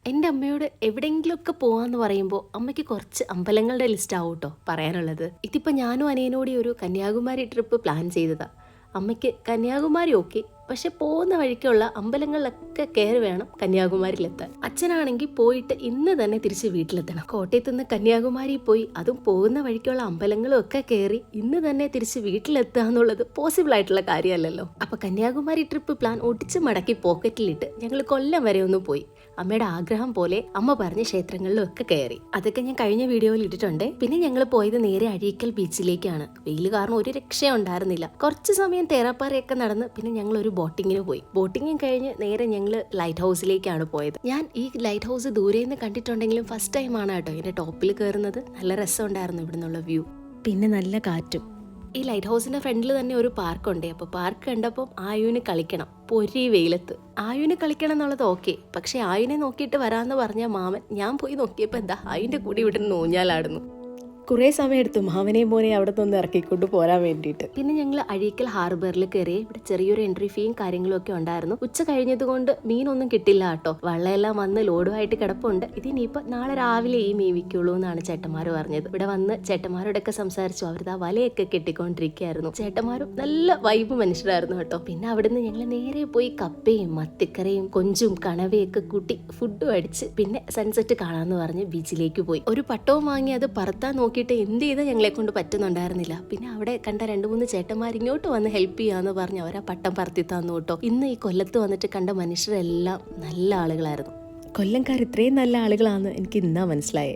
എൻ്റെ അമ്മയോട് എവിടെയെങ്കിലുമൊക്കെ പോകാമെന്ന് പറയുമ്പോൾ അമ്മയ്ക്ക് കുറച്ച് അമ്പലങ്ങളുടെ ലിസ്റ്റ് ആവും കേട്ടോ പറയാനുള്ളത്. ഇതിപ്പോൾ ഞാനും അനിയനോടി ഒരു കന്യാകുമാരി ട്രിപ്പ് പ്ലാൻ ചെയ്തതാണ്. അമ്മയ്ക്ക് കന്യാകുമാരി ഓക്കെ, പക്ഷെ പോകുന്ന വഴിക്കുള്ള അമ്പലങ്ങളിലൊക്കെ കയറി വേണം കന്യാകുമാരിയിലെത്താൻ. അച്ഛനാണെങ്കിൽ പോയിട്ട് ഇന്ന് തന്നെ തിരിച്ച് വീട്ടിലെത്തണം. കോട്ടയത്ത് നിന്ന് കന്യാകുമാരി പോയി അതും പോകുന്ന വഴിക്കുള്ള അമ്പലങ്ങളും ഒക്കെ കയറി ഇന്ന് തന്നെ തിരിച്ച് വീട്ടിലെത്തുക എന്നുള്ളത് പോസിബിൾ ആയിട്ടുള്ള കാര്യമല്ലല്ലോ. അപ്പൊ കന്യാകുമാരി ട്രിപ്പ് പ്ലാൻ ഒടിച്ച് മടക്കി പോക്കറ്റിലിട്ട് ഞങ്ങൾ കൊല്ലം വരെ ഒന്ന് പോയി. അമ്മയുടെ ആഗ്രഹം പോലെ അമ്മ പറഞ്ഞ ക്ഷേത്രങ്ങളിലും ഒക്കെ കയറി. അതൊക്കെ ഞാൻ കഴിഞ്ഞ വീഡിയോയിൽ ഇട്ടിട്ടുണ്ട്. പിന്നെ ഞങ്ങൾ പോയത് നേരെ അഴീക്കൽ ബീച്ചിലേക്കാണ്. വെയിൽ കാരണം ഒരു രക്ഷയും ഉണ്ടായിരുന്നില്ല. കുറച്ച് സമയം തേരാപ്പാറയൊക്കെ നടന്ന് പിന്നെ ഞങ്ങൾ ഒരു ബോട്ടിങ്ങിന് പോയി. ബോട്ടിങ്ങും കഴിഞ്ഞ് നേരെ ഞങ്ങൾ ലൈറ്റ് ഹൗസിലേക്കാണ് പോയത്. ഞാൻ ഈ ലൈറ്റ് ഹൗസ് ദൂരെ നിന്ന് കണ്ടിട്ടുണ്ടെങ്കിലും ഫസ്റ്റ് ടൈം ആണ് കേട്ടോ ഇതിന്റെ ടോപ്പിൽ കയറുന്നത്. നല്ല രസമുണ്ടായിരുന്നു ഇവിടെ നിന്നുള്ള വ്യൂ, പിന്നെ നല്ല കാറ്റും. ഈ ലൈറ്റ് ഹൗസിന്റെ ഫ്രണ്ടിൽ തന്നെ ഒരു പാർക്കുണ്ട്. അപ്പോൾ പാർക്ക് കണ്ടപ്പോൾ ആയുവിന് കളിക്കണം. പൊരി വെയിലത്ത് ആയുവിന് കളിക്കണം എന്നുള്ളത് ഓക്കെ, പക്ഷെ ആയുവിനെ നോക്കിയിട്ട് വരാമെന്ന് പറഞ്ഞ മാമൻ ഞാൻ പോയി നോക്കിയപ്പോൾ എന്താ ആയുവിന്റെ കൂടി ഇവിടെ നിന്ന് ഊഞ്ഞാലാടുന്നു. കുറേ സമയം എടുത്തു മാമനെയും മോനെ അവിടെ നിന്ന് ഇറക്കിക്കൊണ്ട് പോരാൻ വേണ്ടിയിട്ട്. പിന്നെ ഞങ്ങൾ അഴീക്കൽ ഹാർബറിൽ കയറി. ഇവിടെ ചെറിയൊരു എൻട്രി ഫീയും കാര്യങ്ങളും ഒക്കെ ഉണ്ടായിരുന്നു. ഉച്ച കഴിഞ്ഞത് കൊണ്ട് മീനൊന്നും കിട്ടില്ല കേട്ടോ. വെള്ളമെല്ലാം വന്ന് ലോഡുമായിട്ട് കിടപ്പുണ്ട്. ഇതിനിപ്പോൾ നാളെ രാവിലെ ഈ മീൻ വിൽക്കുള്ളൂ എന്നാണ് ചേട്ടന്മാർ പറഞ്ഞത്. ഇവിടെ വന്ന് ചേട്ടന്മാരോടൊക്കെ സംസാരിച്ചു. അവരുടെ ആ വലയൊക്കെ കെട്ടിക്കൊണ്ടിരിക്കുകയായിരുന്നു. ചേട്ടന്മാരും നല്ല വൈബ് മനുഷ്യരായിരുന്നു കേട്ടോ. പിന്നെ അവിടുന്ന് ഞങ്ങൾ നേരെ പോയി കപ്പയും മത്തിക്കറിയും കൊഞ്ചും കണവയൊക്കെ കൂട്ടി ഫുഡും അടിച്ച് പിന്നെ സൺസെറ്റ് കാണാമെന്ന് പറഞ്ഞ് ബീച്ചിലേക്ക് പോയി. ഒരു പട്ടവും വാങ്ങി അത് പറത്താൻ നോക്കി എന്ത് ചെയ്താൽ ഞങ്ങളെ കൊണ്ട് പറ്റുന്നുണ്ടായിരുന്നില്ല. പിന്നെ അവിടെ കണ്ട 2-3 ചേട്ടന്മാർ ഇങ്ങോട്ട് വന്ന് ഹെൽപ്പ് ചെയ്യാന്ന് പറഞ്ഞ് അവരാ പട്ടം പറത്തി തന്നു കേട്ടോ. ഇന്ന് ഈ കൊല്ലത്ത് വന്നിട്ട് കണ്ട മനുഷ്യരെല്ലാം നല്ല ആളുകളായിരുന്നു. കൊല്ലംകാർ ഇത്രയും നല്ല ആളുകളാണെന്ന് എനിക്ക് ഇന്നാ മനസ്സിലായേ.